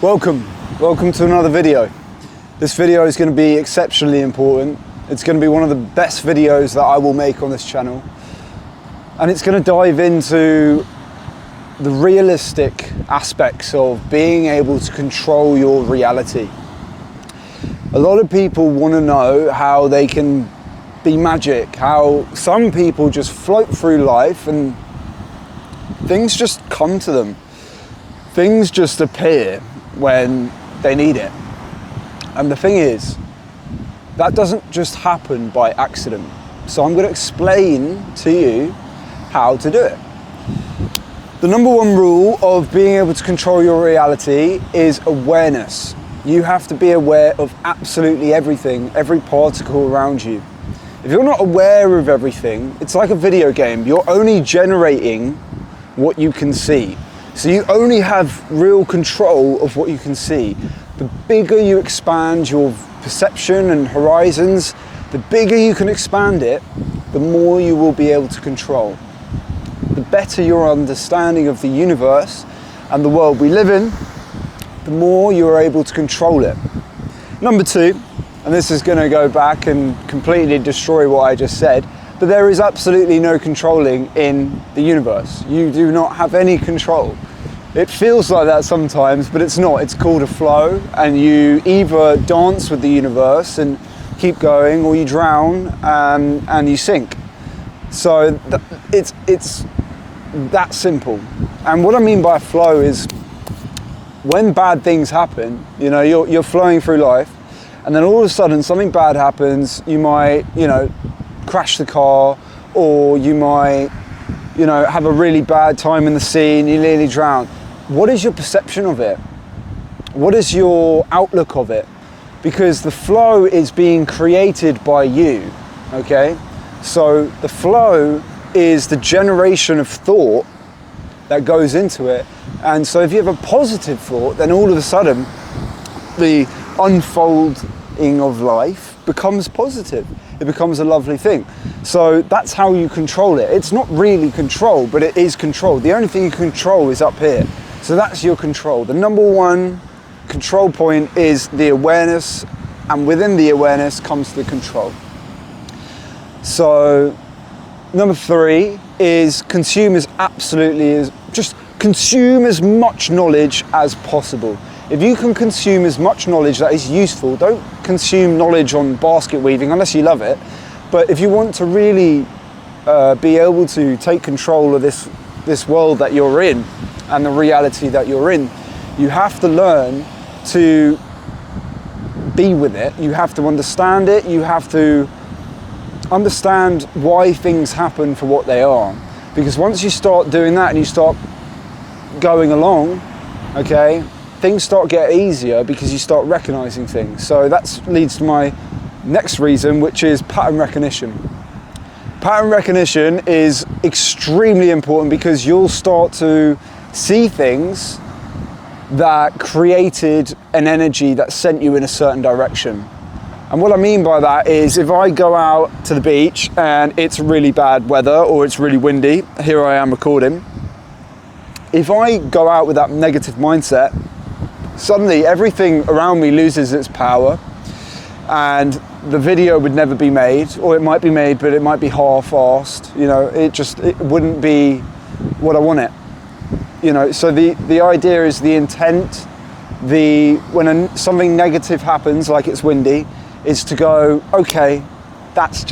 Welcome to another video. This video is going to be exceptionally important. It's going to be one of the best videos that I will make on this channel. And it's going to dive into the realistic aspects of being able to control your reality. A lot of people want to know how they can be magic, how some people just float through life and things just come to them. Things just appear when they need it. And the thing is, that doesn't just happen by accident. So I'm going to explain to you how to do it. The number one rule of being able to control your reality is awareness. You have to be aware of absolutely everything, every particle around you. If you're not aware of everything, it's like a video game. You're only generating what you can see. So you only have real control of what you can see. The bigger you expand your perception and horizons, the bigger you can expand it, the more you will be able to control. The better your understanding of the universe and the world we live in, the more you're able to control it. Number two, and this is going to go back and completely destroy what I just said, but there is absolutely no controlling in the universe. You do not have any control. It feels like that sometimes, but it's not. It's called a flow, and you either dance with the universe and keep going, or you drown and you sink. So it's that simple. And what I mean by flow is when bad things happen, you know, you're flowing through life, and then all of a sudden something bad happens. You might, crash the car, or you might, have a really bad time in the sea and you nearly drown. What is your perception of it? What is your outlook of it? Because the flow is being created by you, okay? So the flow is the generation of thought that goes into it. And so if you have a positive thought, then all of a sudden the unfolding of life becomes positive. It becomes a lovely thing. So that's how you control it. It's not really control, but it is control. The only thing you control is up here. So that's your control. The number one control point is the awareness, and within the awareness comes the control. So number three is consume as much knowledge as possible. If you can consume as much knowledge that is useful, don't consume knowledge on basket weaving unless you love it. But if you want to really be able to take control of this world that you're in and the reality that you're in, you have to learn to be with it. You have to understand it. You have to understand why things happen for what they are. Because once you start doing that and you start going along, okay, things start getting easier because you start recognizing things. So that leads to my next reason, which is pattern recognition. Pattern recognition is extremely important because you'll start to see things that created an energy that sent you in a certain direction. And what I mean by that is if I go out to the beach and it's really bad weather or it's really windy, here I am recording. If I go out with that negative mindset, suddenly everything around me loses its power and the video would never be made, or it might be made, but it might be half-assed. It wouldn't be what I want it. So the idea is the intent, when something negative happens, like it's windy, is to go, okay, that's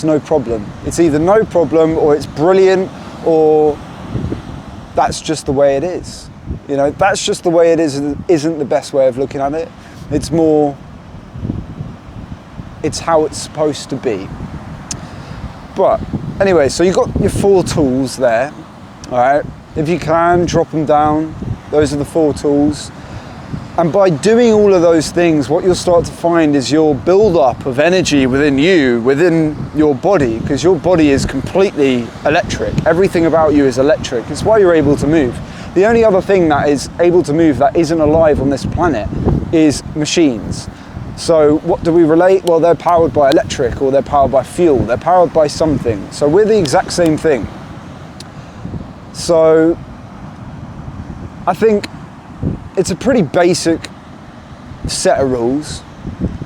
no problem. It's either no problem or it's brilliant, or that's just the way it is. That's just the way it is isn't the best way of looking at it. It's more, it's how it's supposed to be. But anyway, so you've got your 4 tools there, all right? If you can, drop them down. Those are the 4 tools. And by doing all of those things, what you'll start to find is your build-up of energy within you, within your body, because your body is completely electric. Everything about you is electric. It's why you're able to move. The only other thing that is able to move that isn't alive on this planet is machines. So what do we relate? Well, they're powered by electric, or they're powered by fuel. They're powered by something. So we're the exact same thing. So I think it's a pretty basic set of rules.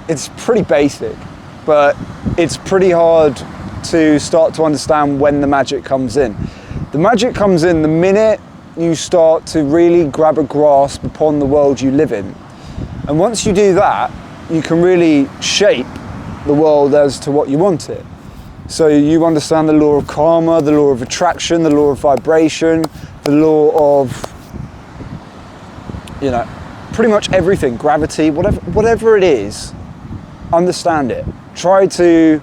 It's pretty basic, but it's pretty hard to start to understand when the magic comes in. The magic comes in the minute you start to really grab a grasp upon the world you live in. And once you do that, you can really shape the world as to what you want it. So you understand the law of karma, the law of attraction, the law of vibration, the law of, you know, pretty much everything, gravity, whatever it is, understand it. Try to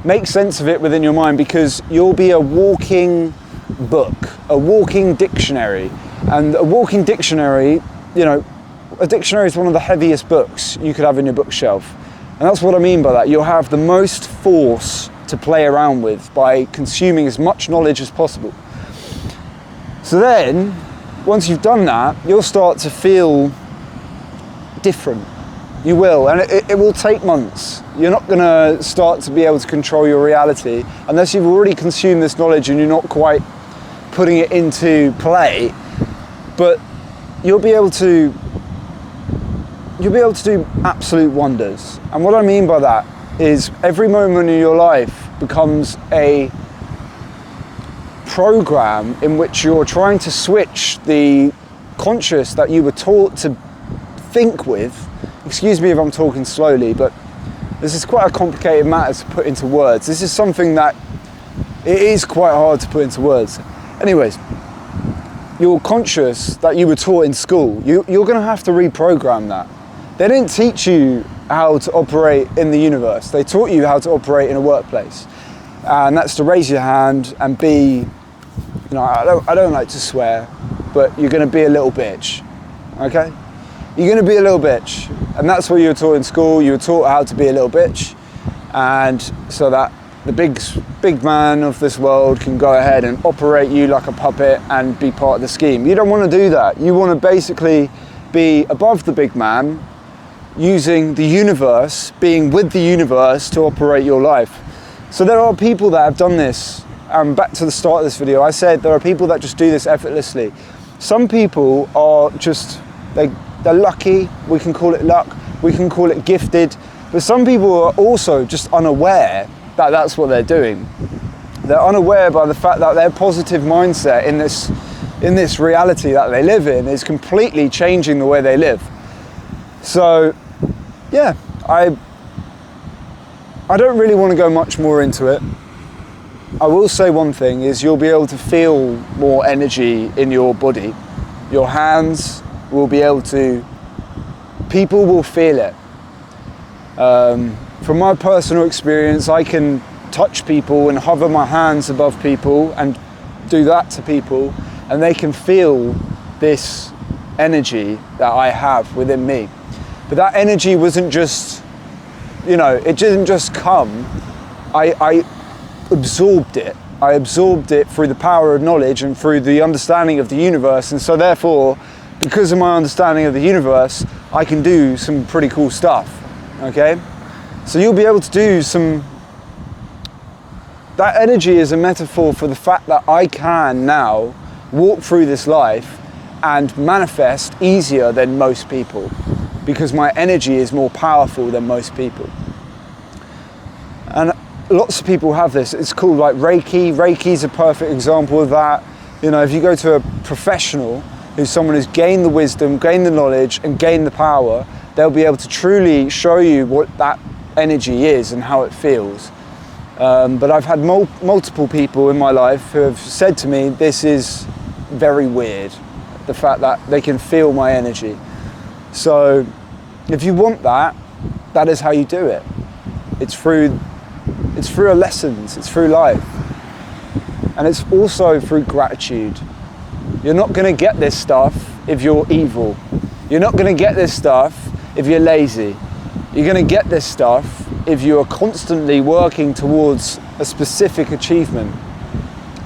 make sense of it within your mind, because you'll be a walking book, a walking dictionary. And a walking dictionary, you know, a dictionary is one of the heaviest books you could have in your bookshelf. And that's what I mean by that. You'll have the most force to play around with by consuming as much knowledge as possible. So then, once you've done that, you'll start to feel different. You will, and it will take months. You're not going to start to be able to control your reality unless you've already consumed this knowledge and you're not quite putting it into play. But you'll be able to do absolute wonders. And what I mean by that is every moment in your life becomes a program in which you're trying to switch the conscious that you were taught to think with. Excuse me if I'm talking slowly, but this is quite a complicated matter to put into words. This is something that it is quite hard to put into words. Anyways, your conscious that you were taught in school, you're going to have to reprogram that. They didn't teach you how to operate in the universe. They taught you how to operate in a workplace. And that's to raise your hand and be, you know, I don't like to swear, but you're going to be a little bitch, okay? You're going to be a little bitch. And that's what you were taught in school. You were taught how to be a little bitch. And so that the big man of this world can go ahead and operate you like a puppet and be part of the scheme. You don't want to do that. You want to basically be above the big man, using the universe, being with the universe to operate your life. So there are people that have done this. Back to the start of this video, I said there are people that just do this effortlessly. Some people are just, they're lucky, we can call it luck, we can call it gifted, but some people are also just unaware that that's what they're doing. They're unaware by the fact that their positive mindset in this reality that they live in is completely changing the way they live. So, yeah, I don't really want to go much more into it. I will say one thing is you'll be able to feel more energy in your body. Your hands will be able to, people will feel it. From my personal experience, I can touch people and hover my hands above people and do that to people, and they can feel this energy that I have within me. But that energy wasn't just, you know, it didn't just come. I absorbed it. I absorbed it through the power of knowledge and through the understanding of the universe. And so therefore, because of my understanding of the universe, I can do some pretty cool stuff, okay? So you'll be able to do some, that energy is a metaphor for the fact that I can now walk through this life and manifest easier than most people, because my energy is more powerful than most people. And lots of people have this. It's called like Reiki. Reiki's a perfect example of that. You know, if you go to a professional who's someone who's gained the wisdom, gained the knowledge, and gained the power, they'll be able to truly show you what that energy is and how it feels. But I've had multiple people in my life who have said to me, this is very weird, the fact that they can feel my energy. So if you want that, that is how you do it. It's through our lessons, it's through life. And it's also through gratitude. You're not going to get this stuff if you're evil. You're not going to get this stuff if you're lazy. You're going to get this stuff if you are constantly working towards a specific achievement.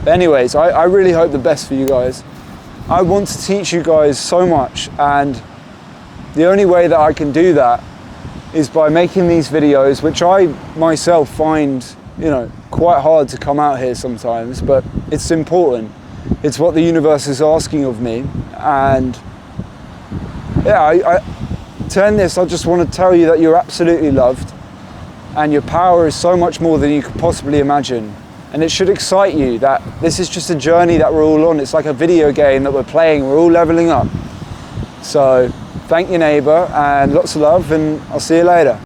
But anyways, I really hope the best for you guys. I want to teach you guys so much, and the only way that I can do that is by making these videos, which I myself find, you know, quite hard to come out here sometimes, but it's important. It's what the universe is asking of me, and yeah, to end this, I just want to tell you that you're absolutely loved, and your power is so much more than you could possibly imagine. And it should excite you that this is just a journey that we're all on. It's like a video game that we're playing. We're all leveling up. So thank your neighbor and lots of love, and I'll see you later.